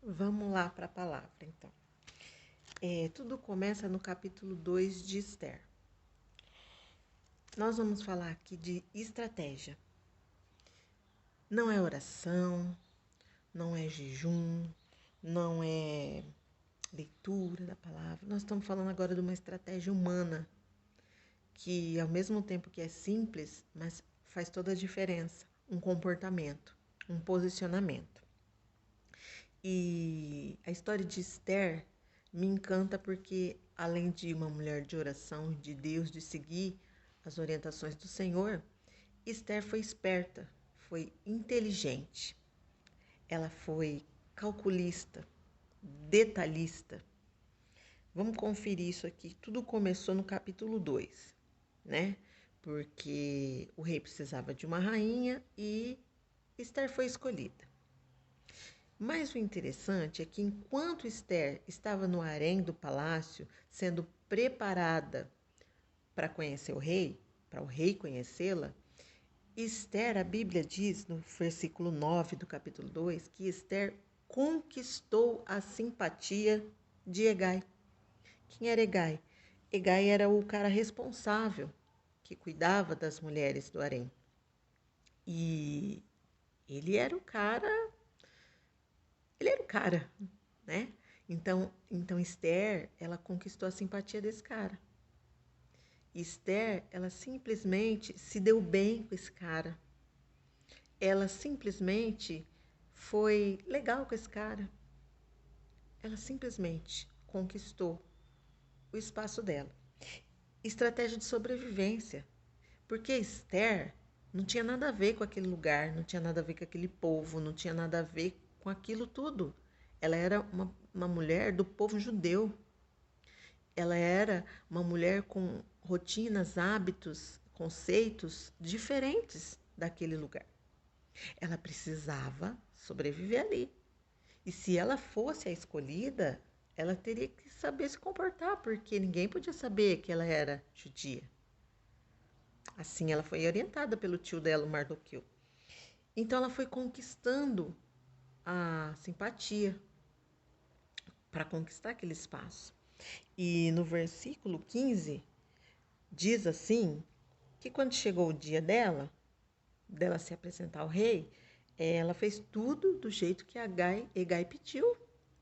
Vamos lá para a palavra, então. Tudo começa no capítulo 2 de Esther. Nós vamos falar aqui de estratégia. Não é oração, não é jejum, não é leitura da palavra. Nós estamos falando agora de uma estratégia humana, que ao mesmo tempo que é simples, mas faz toda a diferença. Um comportamento, um posicionamento. E a história de Esther me encanta porque, além de uma mulher de oração, de Deus, de seguir as orientações do Senhor, Esther foi esperta, foi inteligente, ela foi calculista, detalhista. Vamos conferir isso aqui. Tudo começou no capítulo 2, né? Porque o rei precisava de uma rainha e Esther foi escolhida. Mas o interessante é que enquanto Esther estava no harém do palácio, sendo preparada para conhecer o rei, para o rei conhecê-la, Esther, a Bíblia diz no versículo 9 do capítulo 2, que Esther conquistou a simpatia de Hegai. Quem era Hegai? Hegai era o cara responsável que cuidava das mulheres do harém. E ele era o cara, né? Então Esther, ela conquistou a simpatia desse cara. Esther, ela simplesmente se deu bem com esse cara. Ela simplesmente foi legal com esse cara. Ela simplesmente conquistou o espaço dela. Estratégia de sobrevivência. Porque Esther não tinha nada a ver com aquele lugar, não tinha nada a ver com aquele povo, não tinha nada a ver com aquilo tudo. Ela era uma mulher do povo judeu. Ela era uma mulher com rotinas, hábitos, conceitos diferentes daquele lugar. Ela precisava sobreviver ali. E se ela fosse a escolhida, ela teria que saber se comportar, porque ninguém podia saber que ela era judia. Assim, ela foi orientada pelo tio dela, o Mardoqueu. Então, ela foi conquistando a simpatia para conquistar aquele espaço. E no versículo 15, diz assim, que quando chegou o dia dela se apresentar ao rei, ela fez tudo do jeito que Hegai pediu.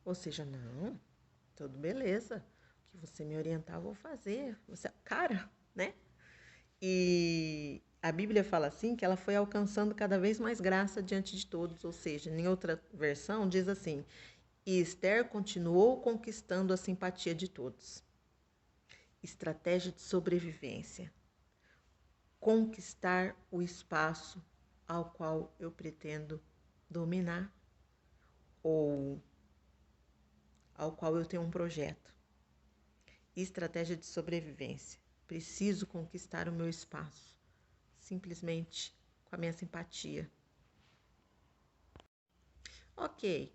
Ou seja, não, tudo beleza, o que você me orientar eu vou fazer. Você é o cara, né? E a Bíblia fala assim que ela foi alcançando cada vez mais graça diante de todos. Ou seja, em outra versão diz assim, e Esther continuou conquistando a simpatia de todos. Estratégia de sobrevivência. Conquistar o espaço ao qual eu pretendo dominar ou ao qual eu tenho um projeto. Estratégia de sobrevivência. Preciso conquistar o meu espaço, simplesmente com a minha simpatia. Ok,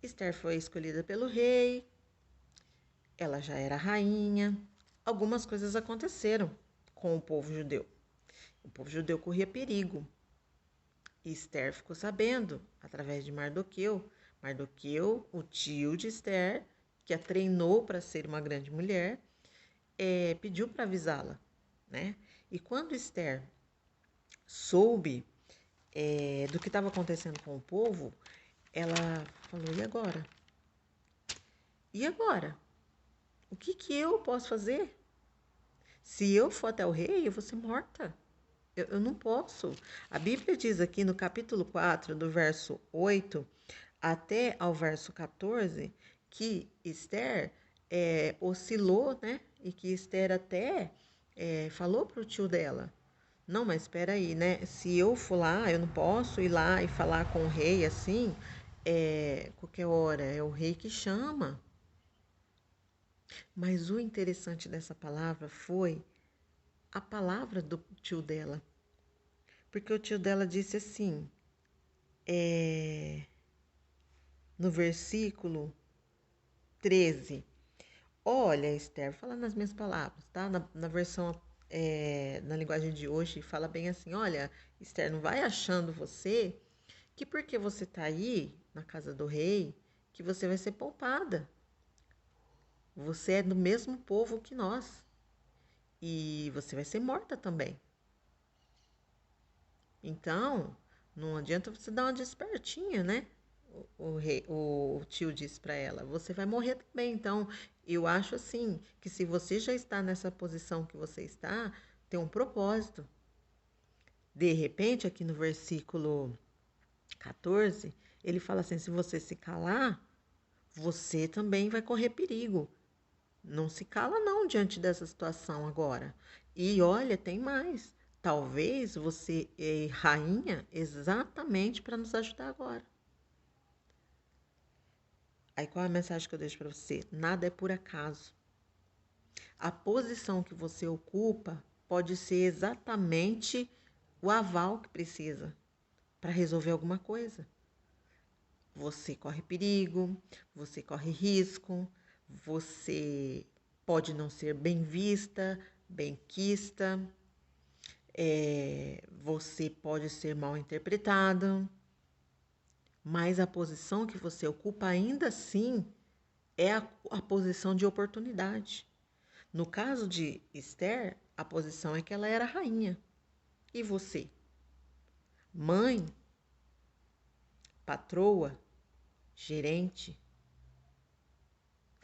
Esther foi escolhida pelo rei, ela já era rainha. Algumas coisas aconteceram com o povo judeu. O povo judeu corria perigo. E Esther ficou sabendo, através de Mardoqueu. Mardoqueu, o tio de Esther, que a treinou para ser uma grande mulher, pediu para avisá-la, né? E quando Esther soube do que estava acontecendo com o povo, ela falou, e agora? E agora? O que eu posso fazer? Se eu for até o rei, eu vou ser morta. Eu não posso. A Bíblia diz aqui no capítulo 4, do verso 8 até ao verso 14, que Esther oscilou, né? E que Esther até falou para o tio dela, não, mas espera aí, né? Se eu for lá, eu não posso ir lá e falar com o rei assim, qualquer hora, é o rei que chama. Mas o interessante dessa palavra foi a palavra do tio dela. Porque o tio dela disse assim, no versículo 13, olha, Esther, fala nas minhas palavras, tá? Na versão, na linguagem de hoje, fala bem assim, olha, Esther, não vai achando você que porque você tá aí na casa do rei que você vai ser poupada. Você é do mesmo povo que nós. E você vai ser morta também. Então, não adianta você dar uma despertinha, né? O tio disse para ela: você vai morrer também. Então, eu acho assim que se você já está nessa posição que você está, tem um propósito. De repente, aqui no versículo 14, ele fala assim: se você se calar, você também vai correr perigo. Não se cala não diante dessa situação agora. E olha, tem mais. Talvez você é rainha exatamente para nos ajudar agora. Aí qual é a mensagem que eu deixo para você? Nada é por acaso. A posição que você ocupa pode ser exatamente o aval que precisa para resolver alguma coisa. Você corre perigo, você corre risco, você pode não ser bem vista, benquista, você pode ser mal interpretado, mas a posição que você ocupa ainda assim é a posição de oportunidade. No caso de Esther, a posição é que ela era rainha. E você? Mãe, patroa, gerente?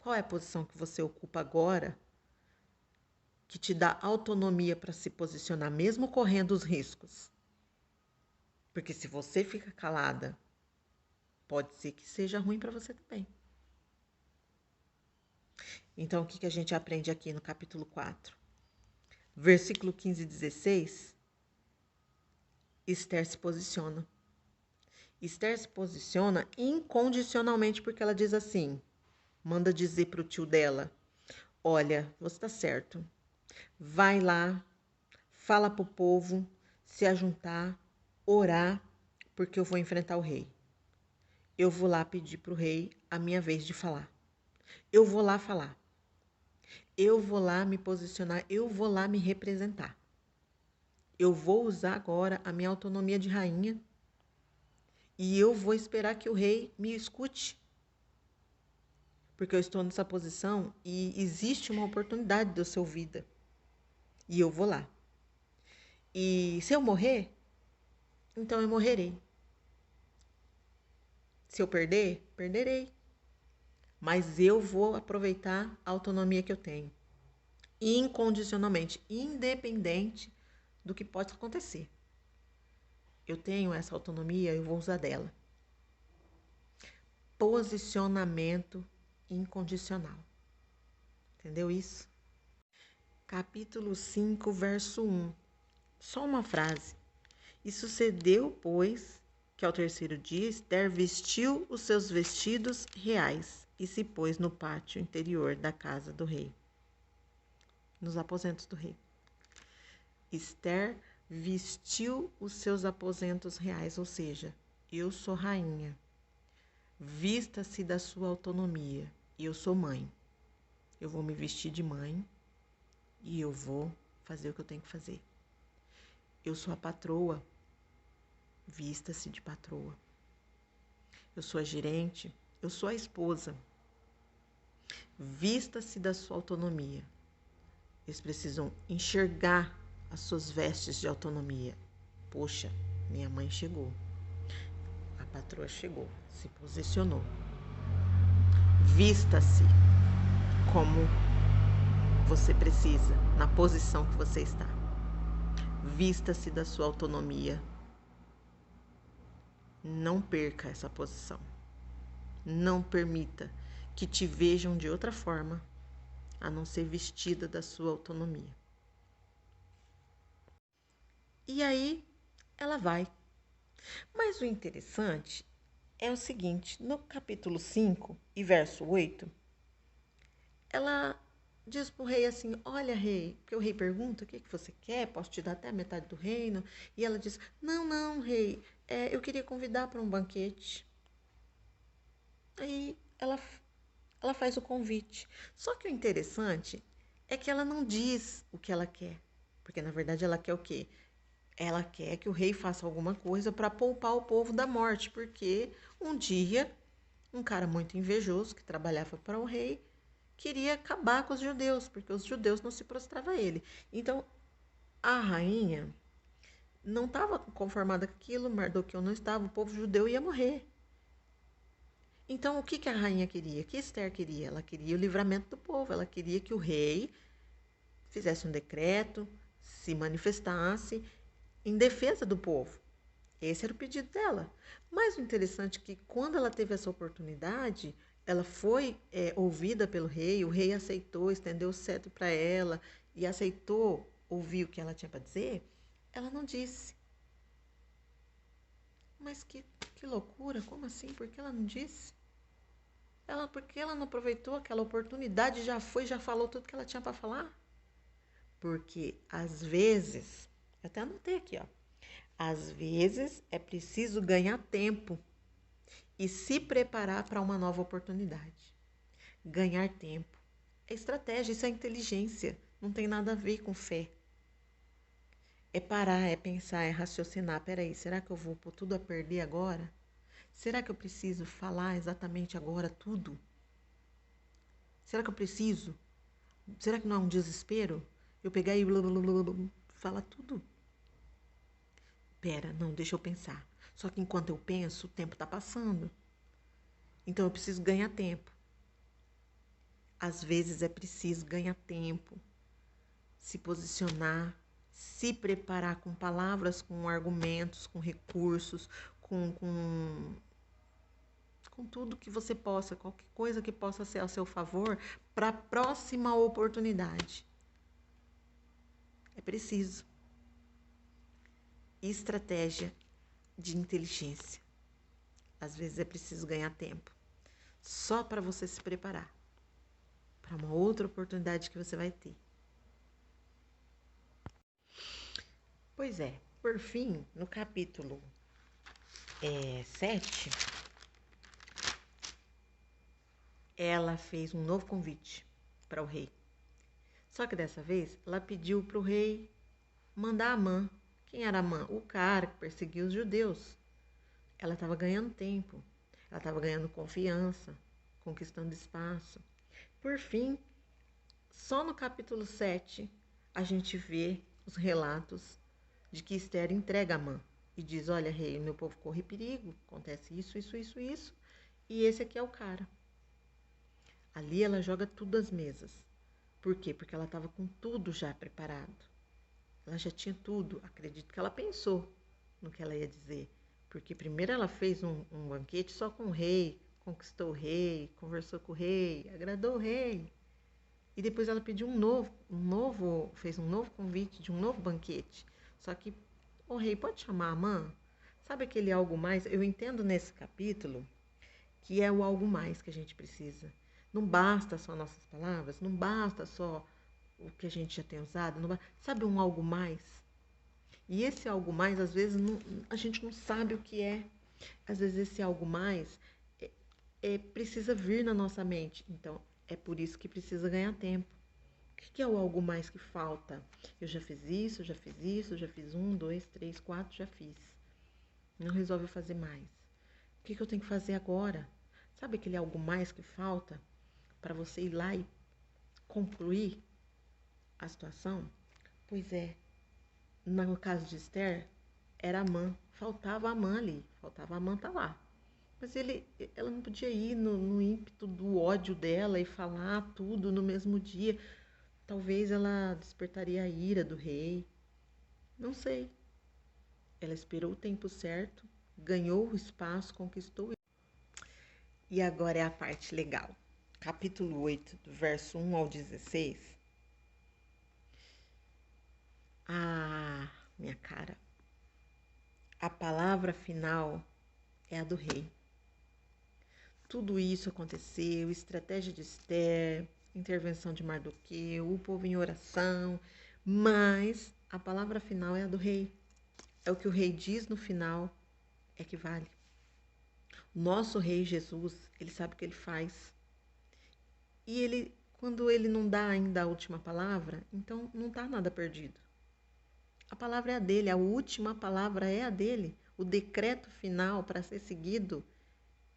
Qual é a posição que você ocupa agora que te dá autonomia para se posicionar, mesmo correndo os riscos? Porque se você fica calada, pode ser que seja ruim para você também. Então, o que a gente aprende aqui no capítulo 4? Versículo 15 e 16, Esther se posiciona. Esther se posiciona incondicionalmente porque ela diz assim, manda dizer para o tio dela, olha, você está certo, vai lá, fala para o povo se ajuntar, orar, porque eu vou enfrentar o rei. Eu vou lá pedir para o rei a minha vez de falar. Eu vou lá falar. Eu vou lá me posicionar, eu vou lá me representar. Eu vou usar agora a minha autonomia de rainha e eu vou esperar que o rei me escute. Porque eu estou nessa posição e existe uma oportunidade de eu ser ouvida. E eu vou lá. E se eu morrer, então eu morrerei. Se eu perder, perderei. Mas eu vou aproveitar a autonomia que eu tenho. Incondicionalmente, independente do que pode acontecer. Eu tenho essa autonomia, eu vou usar dela. Posicionamento incondicional. Entendeu isso? Capítulo 5, verso 1. Só uma frase. E sucedeu, pois, que ao terceiro dia Esther vestiu os seus vestidos reais e se pôs no pátio interior da casa do rei, nos aposentos do rei. Esther vestiu os seus aposentos reais, ou seja, eu sou rainha. Vista-se da sua autonomia. Eu sou mãe. Eu vou me vestir de mãe e eu vou fazer o que eu tenho que fazer. Eu sou a patroa. Vista-se de patroa. Eu sou a gerente. Eu sou a esposa. Vista-se da sua autonomia. Eles precisam enxergar as suas vestes de autonomia. Poxa, minha mãe chegou. A patroa chegou, se posicionou. Vista-se como você precisa, na posição que você está. Vista-se da sua autonomia. Não perca essa posição. Não permita que te vejam de outra forma, a não ser vestida da sua autonomia. E aí, ela vai. Mas o interessante é o seguinte, no capítulo 5 e verso 8, ela diz para o rei assim, olha rei, porque o rei pergunta, o que você quer? Posso te dar até a metade do reino? E ela diz, não, rei, eu queria convidar para um banquete. Aí ela faz o convite. Só que o interessante é que ela não diz o que ela quer. Porque, na verdade, ela quer o quê? Ela quer que o rei faça alguma coisa para poupar o povo da morte. Porque um dia Um cara muito invejoso que trabalhava para o rei queria acabar com os judeus, porque os judeus não se prostravam a ele. Então, a rainha não estava conformada com aquilo, Mardoqueu não estava, o povo judeu ia morrer. Então, o que, que a rainha queria? O que Esther queria? Ela queria o livramento do povo, ela queria que o rei fizesse um decreto, se manifestasse em defesa do povo. Esse era o pedido dela. Mas o interessante é que quando ela teve essa oportunidade, ela foi ouvida pelo rei, o rei aceitou, estendeu o cetro para ela e aceitou ouvir o que ela tinha para dizer, ela não disse. Mas que loucura, como assim? Por que ela não disse? Por que ela não aproveitou aquela oportunidade, já foi, já falou tudo que ela tinha para falar? Porque às vezes, eu até anotei aqui, ó. Às vezes é preciso ganhar tempo e se preparar para uma nova oportunidade. Ganhar tempo. É estratégia, isso é inteligência. Não tem nada a ver com fé. É parar, é pensar, é raciocinar. Peraí, será que eu vou pôr tudo a perder agora? Será que eu preciso falar exatamente agora tudo? Será que eu preciso? Será que não é um desespero? Eu pegar e falar tudo? Pera, não, deixa eu pensar. Só que enquanto eu penso, o tempo está passando. Então eu preciso ganhar tempo. Às vezes é preciso ganhar tempo, se posicionar, se preparar com palavras, com argumentos, com recursos, com tudo que você possa, qualquer coisa que possa ser a seu favor para a próxima oportunidade. É preciso. Estratégia de inteligência. Às vezes é preciso ganhar tempo, só para você se preparar para uma outra oportunidade que você vai ter. Pois é, por fim, no capítulo 7, ela fez um novo convite para o rei. Só que dessa vez, ela pediu para o rei mandar Amã. Quem era Amã? O cara que perseguiu os judeus. Ela estava ganhando tempo, ela estava ganhando confiança, conquistando espaço. Por fim, só no capítulo 7, a gente vê os relatos de que Esther entrega Amã e diz: olha, rei, meu povo corre perigo, acontece isso, isso, isso, isso, e esse aqui é o cara. Ali ela joga tudo às mesas. Por quê? Porque ela estava com tudo já preparado. Ela já tinha tudo. Acredito que ela pensou no que ela ia dizer. Porque primeiro ela fez um banquete só com o rei, conquistou o rei, conversou com o rei, agradou o rei. E depois ela pediu fez um novo convite de um novo banquete. Só que, o rei, pode chamar a Amã? Sabe aquele algo mais? Eu entendo nesse capítulo que é o algo mais que a gente precisa. Não basta só nossas palavras, não basta só o que a gente já tem usado, não basta, sabe um algo mais? E esse algo mais, às vezes, a gente não sabe o que é. Às vezes esse algo mais precisa vir na nossa mente. Então, é por isso que precisa ganhar tempo. O que é o algo mais que falta? Eu já fiz isso, já fiz isso, já fiz 1, 2, 3, 4, já fiz. Não resolve fazer mais. O que eu tenho que fazer agora? Sabe aquele algo mais que falta para você ir lá e concluir a situação? Pois é, no caso de Esther, era Amã. Faltava Amã ali. Faltava Amã tá lá. Mas ela não podia ir no ímpeto do ódio dela e falar tudo no mesmo dia. Talvez ela despertaria a ira do rei. Não sei. Ela esperou o tempo certo, ganhou o espaço, conquistou. E agora é a parte legal. Capítulo 8, do verso 1 ao 16. Ah, minha cara. A palavra final é a do rei. Tudo isso aconteceu, estratégia de Esther, intervenção de Mardoqueu, o povo em oração, mas a palavra final é a do rei. É o que o rei diz no final, é que vale. Nosso rei Jesus, ele sabe o que ele faz. E ele, quando ele não dá ainda a última palavra, então não está nada perdido. A palavra é a dele, a última palavra é a dele. O decreto final para ser seguido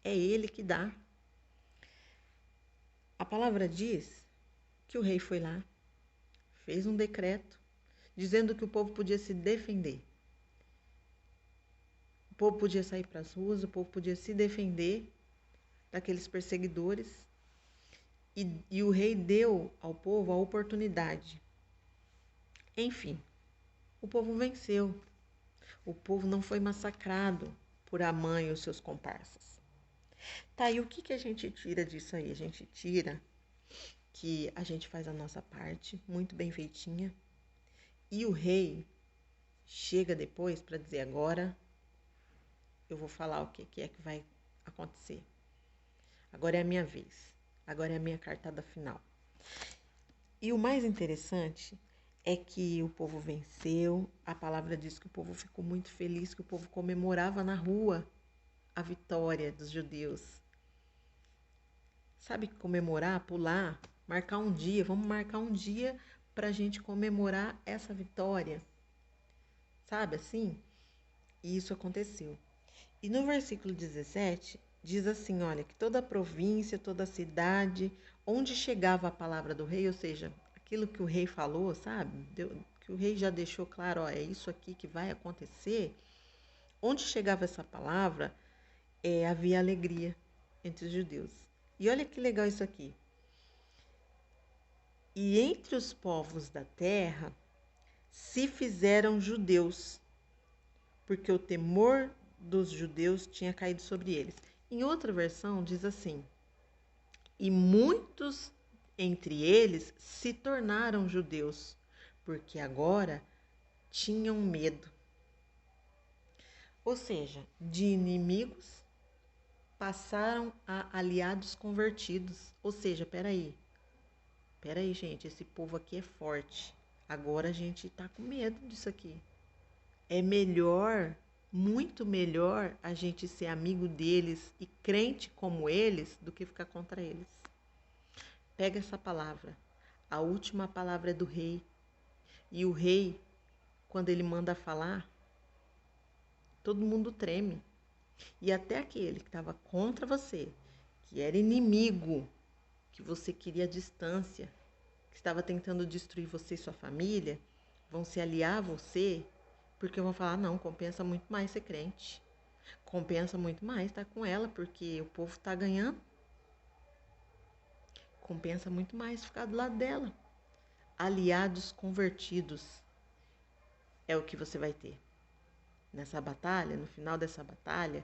é ele que dá. A palavra diz que o rei foi lá, fez um decreto, dizendo que o povo podia se defender. O povo podia sair para as ruas, o povo podia se defender daqueles perseguidores. E o rei deu ao povo a oportunidade. Enfim, o povo venceu. O povo não foi massacrado por Amã e os seus comparsas. Tá, e o que a gente tira disso aí? A gente tira que a gente faz a nossa parte, muito bem feitinha, e o rei chega depois para dizer: agora eu vou falar o que é que vai acontecer. Agora é a minha vez. Agora é a minha cartada final. E o mais interessante é que o povo venceu. A palavra diz que o povo ficou muito feliz, que o povo comemorava na rua a vitória dos judeus. Sabe, comemorar, pular, marcar um dia. Vamos marcar um dia para a gente comemorar essa vitória. Sabe assim? E isso aconteceu. E no versículo 17, diz assim, olha, que toda a província, toda a cidade, onde chegava a palavra do rei, ou seja, aquilo que o rei falou, sabe? Que o rei já deixou claro, ó, é isso aqui que vai acontecer. Onde chegava essa palavra, havia alegria entre os judeus. E olha que legal isso aqui. E entre os povos da terra se fizeram judeus, porque o temor dos judeus tinha caído sobre eles. Em outra versão diz assim: e muitos entre eles se tornaram judeus, porque agora tinham medo. Ou seja, de inimigos passaram a aliados convertidos. Ou seja, peraí, gente, esse povo aqui é forte. Agora a gente tá com medo disso aqui. É melhor, muito melhor, a gente ser amigo deles e crente como eles do que ficar contra eles. Pega essa palavra. A última palavra é do rei. E o rei, quando ele manda falar, todo mundo treme. E até aquele que estava contra você, que era inimigo, que você queria distância, que estava tentando destruir você e sua família, vão se aliar a você, porque vão falar: não, compensa muito mais ser crente. Compensa muito mais estar com ela, porque o povo está ganhando. Compensa muito mais ficar do lado dela. Aliados convertidos é o que você vai ter. Nessa batalha, no final dessa batalha,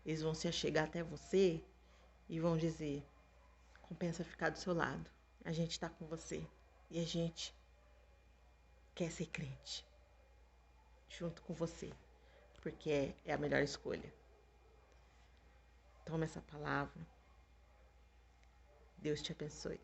eles vão se achegar até você e vão dizer: compensa ficar do seu lado. A gente está com você e a gente quer ser crente junto com você, porque é a melhor escolha. Toma essa palavra. Deus te abençoe.